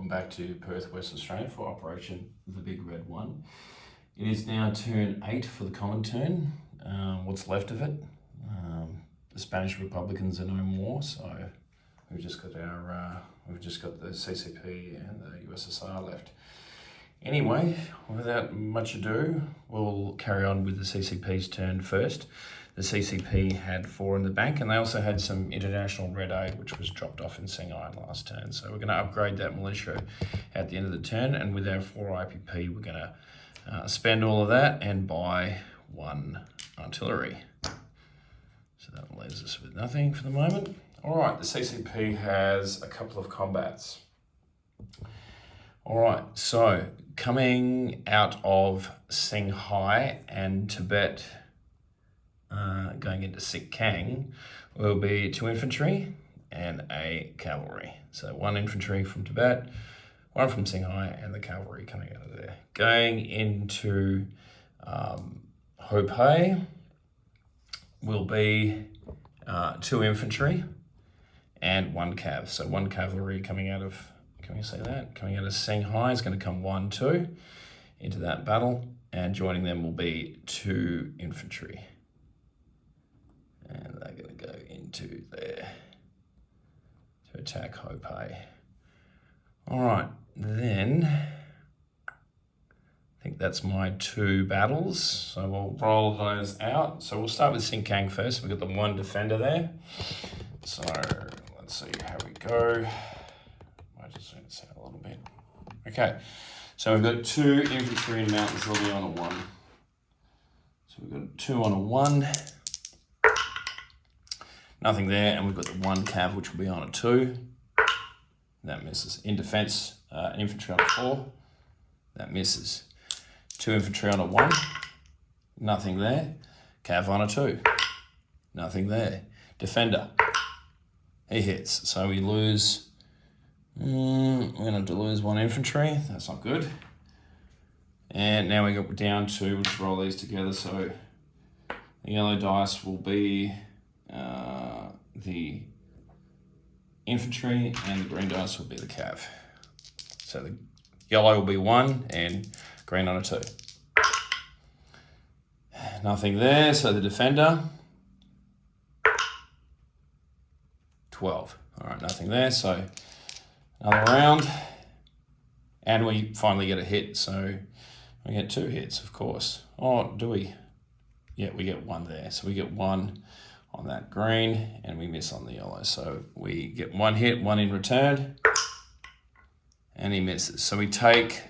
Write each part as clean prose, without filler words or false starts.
welcome back to Perth, Western Australia for Operation the Big Red One. It is now turn 8 for the common turn, what's left of it. The Spanish Republicans are no more, so we've just got the CCP and the USSR left. Anyway, without much ado, we'll carry on with the CCP's turn first. The CCP had 4 in the bank, and they also had some international red aid, which was dropped off in Singhai last turn. So we're going to upgrade that militia at the end of the turn, and with our 4 IPP, we're going to spend all of that and buy 1 artillery. So that leaves us with nothing for the moment. All right, the CCP has a couple of combats. All right, so coming out of Singhai and Tibet, going into Sikang, will be 2 infantry and a cavalry. So 1 infantry from Tibet, 1 from Singhai, and the cavalry coming out of there. Going into Hopei will be 2 infantry and 1 cav. So 1 cavalry coming out of, can we say that? Coming out of Singhai is going to come 1, 2 into that battle, and joining them will be 2 infantry. And they're going to go into there to attack Hopei. All right, then I think that's my 2 battles. So we'll roll those out. So we'll start with Sikang first. We've got the 1 defender there. So let's see how we go. I just zoom this out a little bit. Okay, so we've got 2 infantry and mountains will be on a 1. So we've got 2 on a 1. Nothing there, and we've got the 1 cav, which will be on a 2. That misses. In defense, infantry on a 4. That misses. 2 infantry on a 1. Nothing there. Cav on a 2. Nothing there. Defender. He hits. So we lose. We're going to have to lose 1 infantry. That's not good. And now we go down to, let's roll these together. So the yellow dice will be the infantry, and the green dice will be the cav. So the yellow will be 1 and green on a 2. Nothing there, so the defender, 12. All right, nothing there, so another round, and we finally get a hit, so we get 2 hits, of course. Oh, do we? Yeah, we get 1 there, so we get 1 on that green, and we miss on the yellow. So we get 1 hit, 1 in return, and he misses. So we take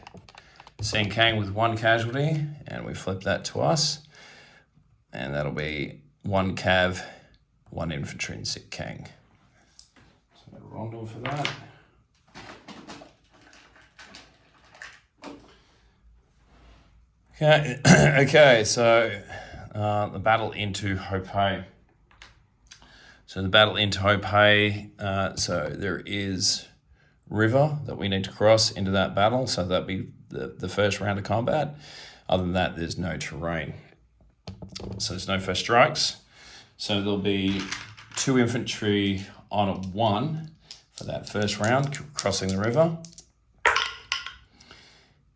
Sikang with 1 casualty, and we flip that to us, and that'll be 1 cav, 1 infantry in Sikang. So a rondo for that. Okay, okay, so the battle into Hopei. So the battle into Hopei, so there is river that we need to cross into that battle. So that'd be the first round of combat. Other than that, there's no terrain. So there's no first strikes. So there'll be 2 infantry on a 1 for that first round, crossing the river.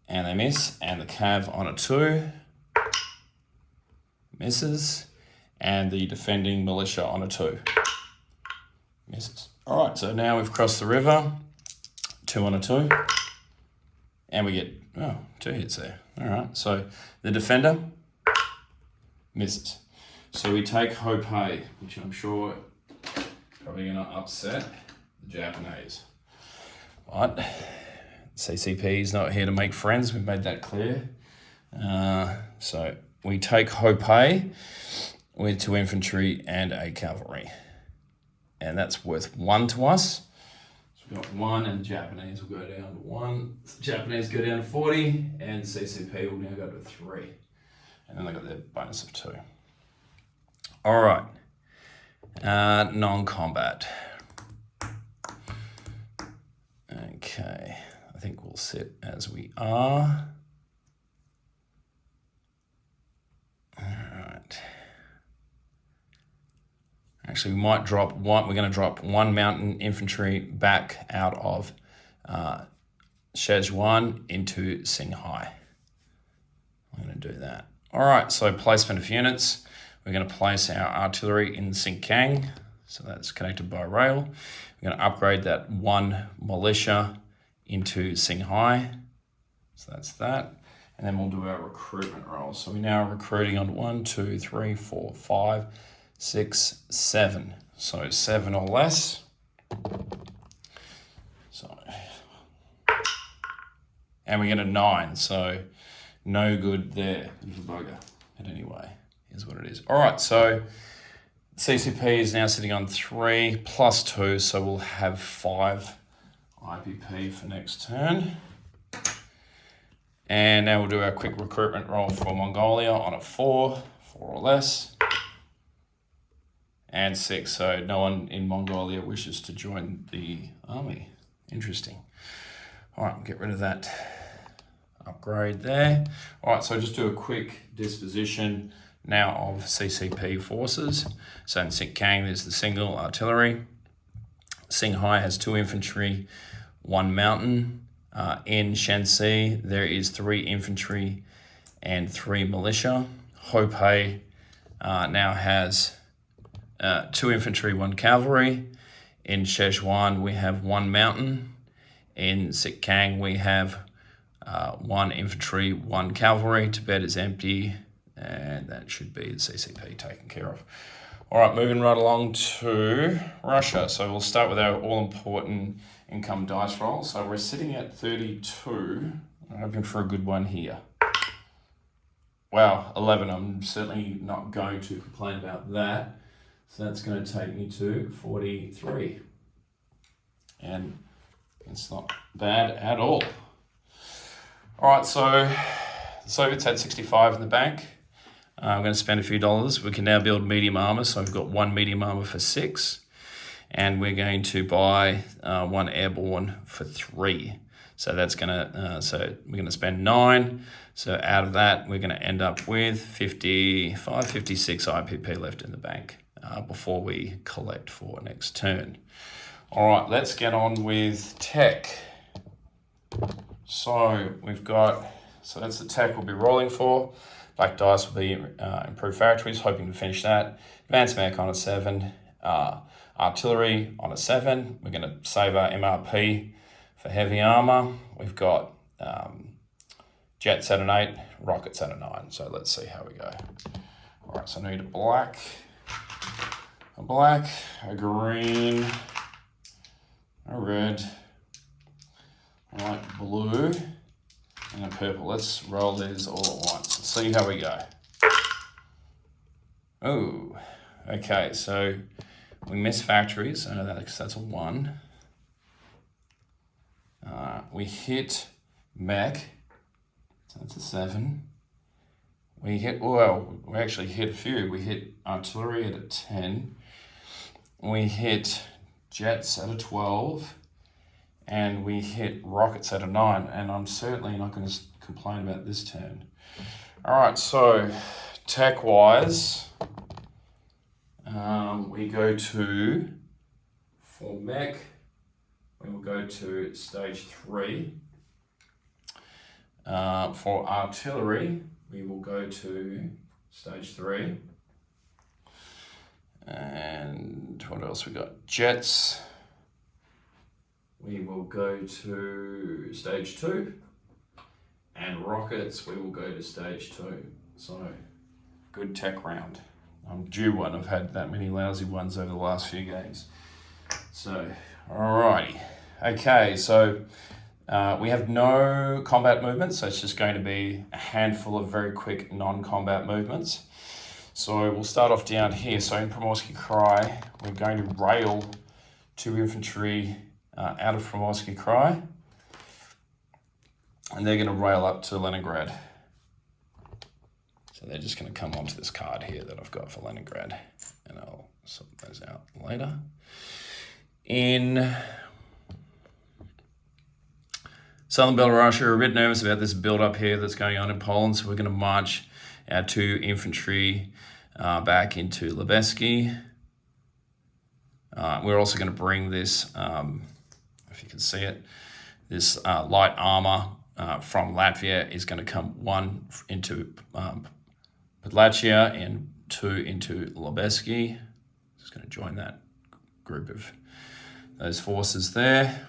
And they miss. And the cav on a 2 misses. And the defending militia on a 2 misses. All right, so now we've crossed the river, 2 on a 2, and we get 2 hits there. All right, so the defender misses. So we take Hopei, which I'm sure is probably going to upset the Japanese. But CCP is not here to make friends. We've made that clear. So we take Hopei with 2 infantry and a cavalry. And that's worth 1 to us. So we've got 1, and the Japanese will go down to 1. The Japanese go down to 40, and the CCP will now go to 3. And then they got their bonus of 2. All right. Non-combat. Okay. I think we'll sit as we are. All right. Actually, we might drop 1. We're going to drop 1 mountain infantry back out of Szechuan into Singhai. I'm going to do that. All right, so placement of units. We're going to place our artillery in Xinjiang. So that's connected by rail. We're going to upgrade that 1 militia into Singhai. So that's that. And then we'll do our recruitment roll. So we're now recruiting on 1, 2, 3, 4, 5, 6, 7. So 7 or less. So, and we get a 9. So no good there. There's a bugger. But anyway, here's what it is. All right, so CCP is now sitting on 3 plus 2. So we'll have 5 IPP for next turn. And now we'll do our quick recruitment roll for Mongolia on a 4 or less. And 6, so no one in Mongolia wishes to join the army. Interesting. All right, we'll get rid of that upgrade there. All right, so just do a quick disposition now of CCP forces. So in Xinjiang, there's the single artillery. Singhai has 2 infantry, 1 mountain. In Shanxi, there is 3 infantry and 3 militia. Hopei now has 2 infantry, 1 cavalry. In Szechuan, we have 1 mountain. In Xinjiang, we have 1 infantry, 1 cavalry. Tibet is empty, and that should be the CCP taken care of. All right, moving right along to Russia. So we'll start with our all-important income dice roll. So we're sitting at 32. I'm hoping for a good one here. Wow, 11. I'm certainly not going to complain about that. So that's going to take me to 43. And it's not bad at all. All right, so the Soviets had 65 in the bank. I'm going to spend a few dollars. We can now build medium armor. So I've got 1 medium armor for 6. And we're going to buy 1 airborne for 3. So that's going to, we're going to spend 9. So out of that, we're going to end up with 55, 56 IPP left in the bank before we collect for next turn. All right, let's get on with tech. So we've got, so that's the tech we'll be rolling for. Black dice will be improved factories, hoping to finish that. Advanced mech on a 7. Artillery on a 7. We're going to save our MRP for heavy armor. We've got jets at an 8, rockets at a 9. So let's see how we go. All right, so I need a black, a green, a red, a light blue, and a purple. Let's roll these all at once and see how we go. Oh, okay, so we miss factories. I know that because that's a 1. We hit mech, so that's a 7. We hit, well, we actually hit a few. We hit artillery at a 10. We hit jets at a 12. And we hit rockets at a 9. And I'm certainly not going to complain about this turn. All right, so tech-wise, we go to, for mech, we will go to stage 3. For artillery, we will go to stage 3. And what else we got? Jets, we will go to stage 2. And rockets, we will go to stage 2. So, good tech round. I'm due one. I've had that many lousy ones over the last few games. So, alrighty. Okay, so we have no combat movements, so it's just going to be a handful of very quick non-combat movements. So we'll start off down here. So in Primorsky Krai, we're going to rail 2 infantry out of Primorsky Krai, and they're going to rail up to Leningrad. So they're just going to come onto this card here that I've got for Leningrad, and I'll sort those out later. In southern Belarus, we're a bit nervous about this build-up here that's going on in Poland, so we're going to march our 2 infantry back into Lebesky. We're also going to bring this, if you can see it, this light armor from Latvia is going to come 1 into Podlachia and 2 into Lubeski. Just going to join that group of those forces there.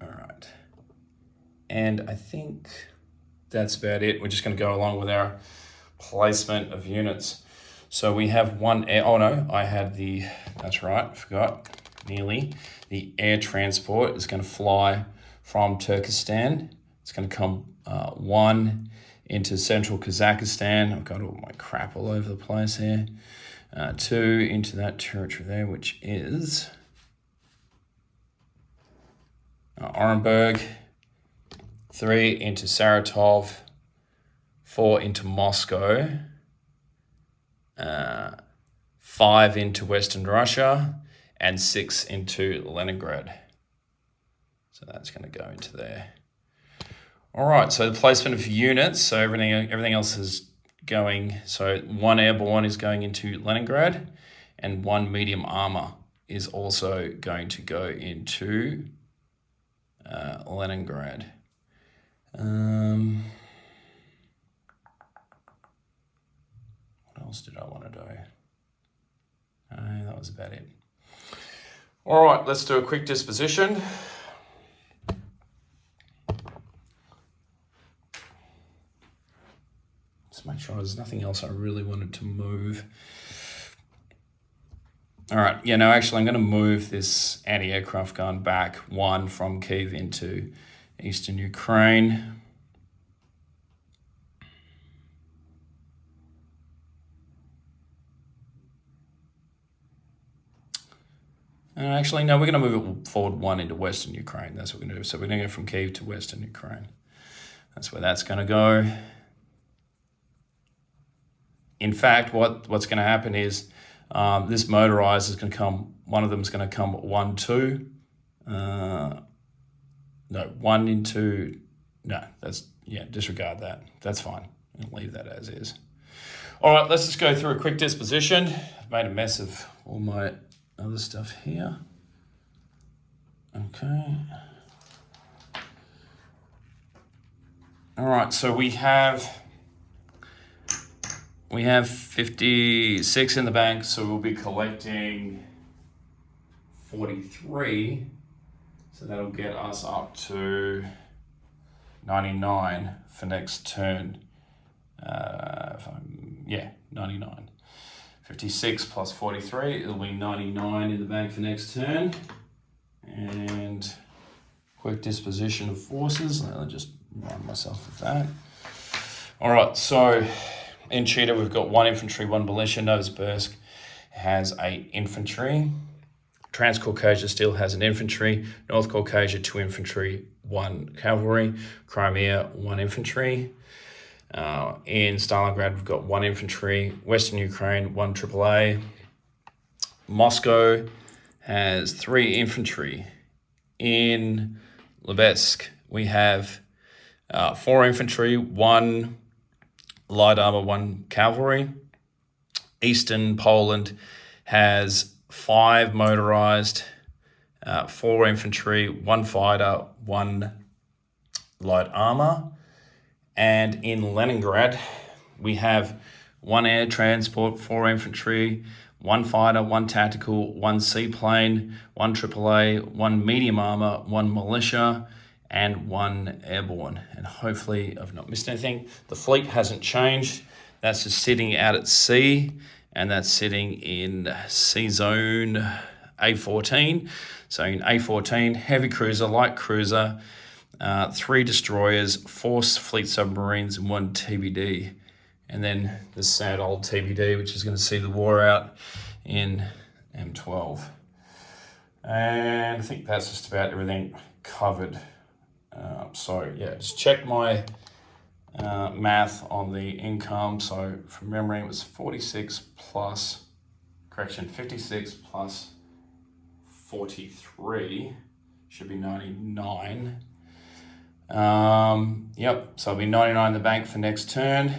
All right. And I think that's about it. We're just going to go along with our placement of units. So we have one air, oh no, I had the, that's right, forgot, nearly. The air transport is going to fly from Turkestan. It's going to come 1 into central Kazakhstan. I've got all my crap all over the place here. 2 into that territory there, which is Orenburg. 3 into Saratov. 4 into Moscow. 5 into Western Russia, and 6 into Leningrad. So that's going to go into there. All right, so the placement of units, so everything else is going, so 1 airborne is going into Leningrad, and 1 medium armor is also going to go into Leningrad. What else did I want to do? That was about it. All right, let's do a quick disposition. Just make sure there's nothing else I really wanted to move. All right, yeah, no, actually I'm going to move this anti-aircraft gun back 1 from Kyiv into eastern Ukraine. Actually, no, we're going to move it forward 1 into western Ukraine. That's what we're going to do. So we're going to go from Kyiv to western Ukraine. That's where that's going to go. In fact, what's going to happen is this motorized is going to come, one of them is going to come 1, 2. No, 1 into, no, that's, yeah, disregard that. That's fine. I'll leave that as is. All right, let's just go through a quick disposition. I've made a mess of all my other stuff here. Okay. All right, so we have 56 in the bank, so we'll be collecting 43. So that'll get us up to 99 for next turn. 99. 56 plus 43, it'll be 99 in the bank for next turn. And quick disposition of forces. Let me just remind myself of that. All right, so in Cheetah, we've got 1 infantry, 1 militia. Novosibirsk has 8 infantry. Transcaucasia still has an infantry. North Caucasia, 2 infantry, 1 cavalry. Crimea, 1 infantry. In Stalingrad, we've got 1 infantry. Western Ukraine, 1 AAA. Moscow has 3 infantry. In Lubesk, we have 4 infantry, 1 light armor, 1 cavalry. Eastern Poland has 5 motorized, 4 infantry, 1 fighter, 1 light armor. And in Leningrad, we have 1 air transport, 4 infantry, 1 fighter, 1 tactical, 1 seaplane, 1 AAA, 1 medium armor, 1 militia, and 1 airborne. And hopefully I've not missed anything. The fleet hasn't changed. That's just sitting out at sea, and that's sitting in sea zone A14. So in A14, heavy cruiser, light cruiser, 3 destroyers, 4 fleet submarines, and 1 TBD. And then the sad old TBD, which is going to see the war out in M12. And I think that's just about everything covered. So yeah, just check my math on the income. So from memory, it was 56 plus, 56 plus 43 should be 99. Yep, so it'll be 99 in the bank for next turn,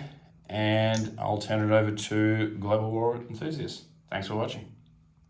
and I'll turn it over to Global War Enthusiast. Thanks for watching.